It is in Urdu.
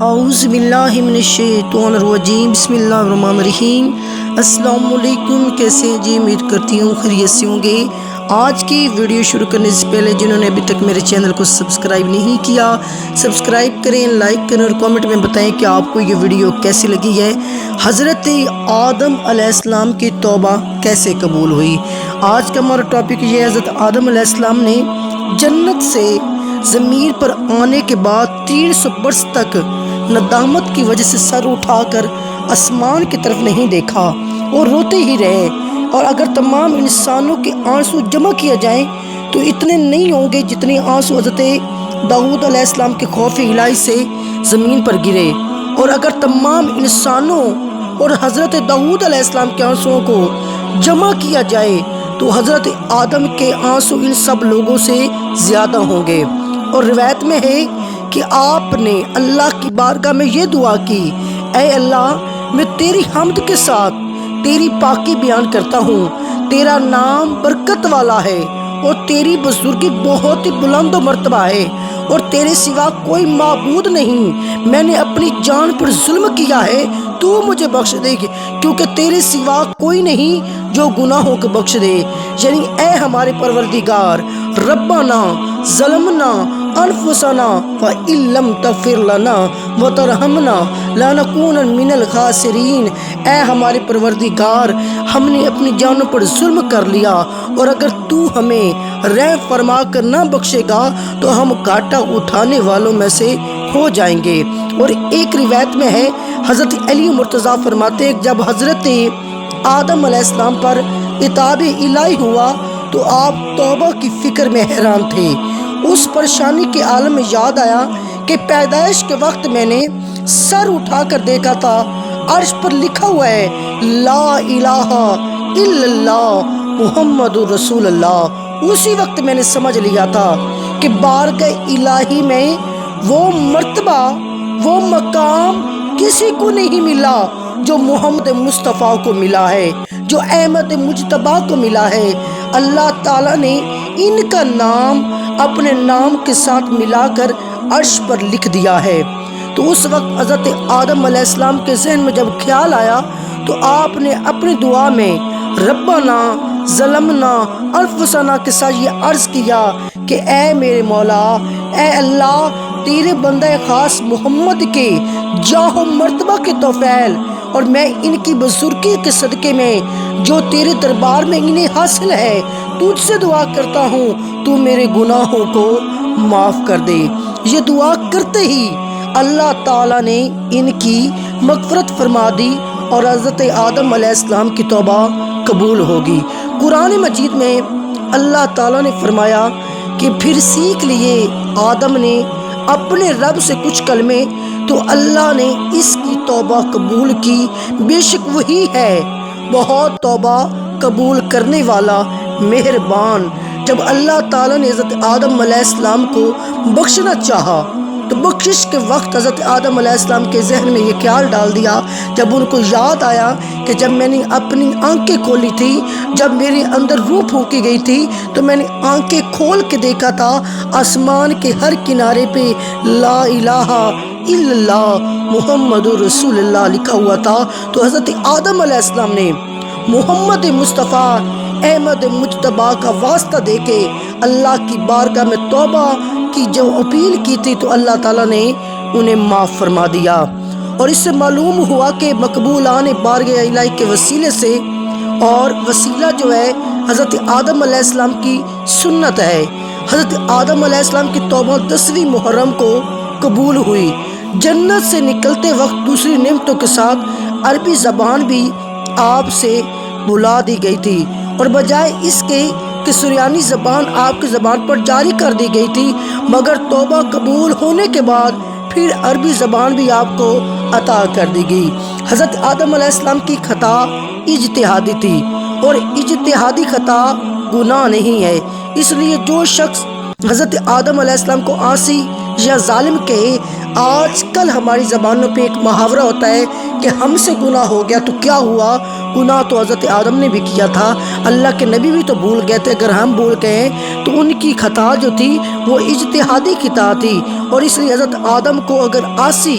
اعوذ باللہ من الشیطان الرجیم بسم اللہ الرحمن الرحیم۔ السلام علیکم، کیسے ہیں جی؟ امید کرتی ہوں خیریت سے ہوں گے۔ آج کی ویڈیو شروع کرنے سے پہلے جنہوں نے ابھی تک میرے چینل کو سبسکرائب نہیں کیا، سبسکرائب کریں، لائک کریں اور کامنٹ میں بتائیں کہ آپ کو یہ ویڈیو کیسی لگی ہے۔ حضرت آدم علیہ السلام کی توبہ کیسے قبول ہوئی؟ آج کا ہمارا ٹاپک یہ ہے، حضرت آدم علیہ السلام نے جنت سے زمین پر آنے کے بعد 300 برس تک ندامت کی وجہ سے سر اٹھا کر آسمان کی طرف نہیں دیکھا اور روتے ہی رہے، اور اگر تمام انسانوں کے آنسو جمع کیا جائیں تو اتنے نہیں ہوں گے جتنے آنسو حضرت داؤد علیہ السلام کے خوف الہی سے زمین پر گرے، اور اگر تمام انسانوں اور حضرت داؤد علیہ السلام کے آنسوؤں کو جمع کیا جائے تو حضرت آدم کے آنسو ان سب لوگوں سے زیادہ ہوں گے۔ اور روایت میں ہے کہ آپ نے اللہ کی بارگاہ میں یہ دعا کی، اے اللہ، میں تیری حمد کے ساتھ تیری پاکی بیان کرتا ہوں، تیرا نام برکت والا ہے اور تیری بزرگی بہت ہی بلند و مرتبہ ہے، اور تیرے سوا کوئی معبود نہیں۔ میں نے اپنی جان پر ظلم کیا ہے، تو مجھے بخش دے گی، کیونکہ تیرے سوا کوئی نہیں جو گناہوں کو بخش دے۔ یعنی اے ہمارے پروردگار، ربنا ظلمنا انفسنا وان لم تغفر لنا وترحمنا لنکونن من الخاسرین۔ اے ہمارے پروردگار، ہم نے اپنی جانوں پر ظلم کر لیا، اور اگر تو ہمیں رحم فرما کر نہ بخشے گا تو ہم گھاٹا اٹھانے والوں میں سے ہو جائیں گے۔ اور ایک روایت میں ہے، حضرت علی مرتضیٰ فرماتے ہیں، جب حضرت آدم علیہ السلام پر عتاب الہی ہوا تو آپ توبہ کی فکر میں حیران تھے۔ اس پریشانی کے عالم میں یاد آیا کہ پیدائش کے وقت میں نے سر اٹھا کر دیکھا تھا، عرش پر لکھا ہوا ہے، لا الہ الا اللہ محمد رسول اللہ۔ اسی وقت میں نے سمجھ لیا تھا کہ بارگاہ الہی میں وہ مرتبہ، وہ مقام کسی کو نہیں ملا جو محمد مصطفیٰ کو ملا ہے، جو احمد مجتبیٰ کو ملا ہے۔ اللہ تعالیٰ نے ان کا نام اپنے نام کے ساتھ ملا کر عرش پر لکھ دیا ہے۔ تو اس وقت حضرت آدم علیہ السلام کے ذہن میں جب خیال آیا تو آپ نے اپنی دعا میں ربنا ظلمنا انفسنا کے ساتھ یہ عرض کیا کہ اے میرے مولا، اے اللہ، تیرے بندہ خاص محمد کے جاہ و مرتبہ کے توفیل اور میں ان کی بزرگی کے صدقے میں جو تیرے دربار میں انہیں حاصل ہے، تجھ سے دعا کرتا ہوں تو میرے گناہوں کو معاف کر دے۔ یہ دعا کرتے ہی اللہ تعالیٰ نے ان کی مغفرت فرما دی اور حضرت آدم علیہ السلام کی توبہ قبول ہوگی۔ قرآن مجید میں اللہ تعالیٰ نے فرمایا کہ پھر سیکھ لیے آدم نے اپنے رب سے کچھ کلمے تو اللہ نے اس کی توبہ قبول کی، بے شک وہی ہے بہت توبہ قبول کرنے والا مہربان۔ جب اللہ تعالیٰ نے حضرت آدم علیہ السلام کو بخشنا چاہا تو بخشش کے وقت حضرت آدم علیہ السلام کے ذہن میں یہ خیال ڈال دیا، جب ان کو یاد آیا کہ جب میں نے اپنی آنکھیں کھولی تھی، جب میرے اندر روح پھونکی گئی تھی تو میں نے آنکھیں کھول کے دیکھا تھا آسمان کے ہر کنارے پہ لا الہ الا اللہ محمد رسول اللہ لکھا ہوا تھا۔ تو حضرت آدم علیہ السلام نے محمد مصطفیٰ احمد مجتبیٰ کا واسطہ دے کے اللہ کی بارگاہ میں توبہ کی جو اپیل کی تھی تو اللہ تعالیٰ نے انہیں معاف فرما دیا۔ اور اس سے معلوم ہوا کہ مقبولان بارگاہ الہی کے وسیلے سے، اور وسیلہ جو ہے حضرت آدم علیہ السلام کی سنت ہے، حضرت آدم علیہ السلام کی توبہ 10ویں محرم کو قبول ہوئی۔ جنت سے نکلتے وقت دوسری نعمتوں کے ساتھ عربی زبان بھی آپ سے بلا دی گئی تھی، اور بجائے اس کے کہ سریانی زبان آپ کی زبان پر جاری کر دی گئی تھی، مگر توبہ قبول ہونے کے بعد پھر عربی زبان بھی آپ کو عطا کر دی گئی۔ حضرت آدم علیہ السلام کی خطا اجتہادی تھی، اور اجتہادی خطا گناہ نہیں ہے، اس لیے جو شخص حضرت آدم علیہ السلام کو عاصی یا ظالم کہے، آج کل ہماری زبانوں پہ ایک محاورہ ہوتا ہے کہ ہم سے گناہ ہو گیا تو کیا ہوا، گناہ تو حضرت آدم نے بھی کیا تھا، اللہ کے نبی بھی تو بھول گئے تھے، اگر ہم بھول گئے تو ان کی خطا جو تھی وہ اجتہادی خطا تھی، اور اس لیے حضرت آدم کو اگر عاصی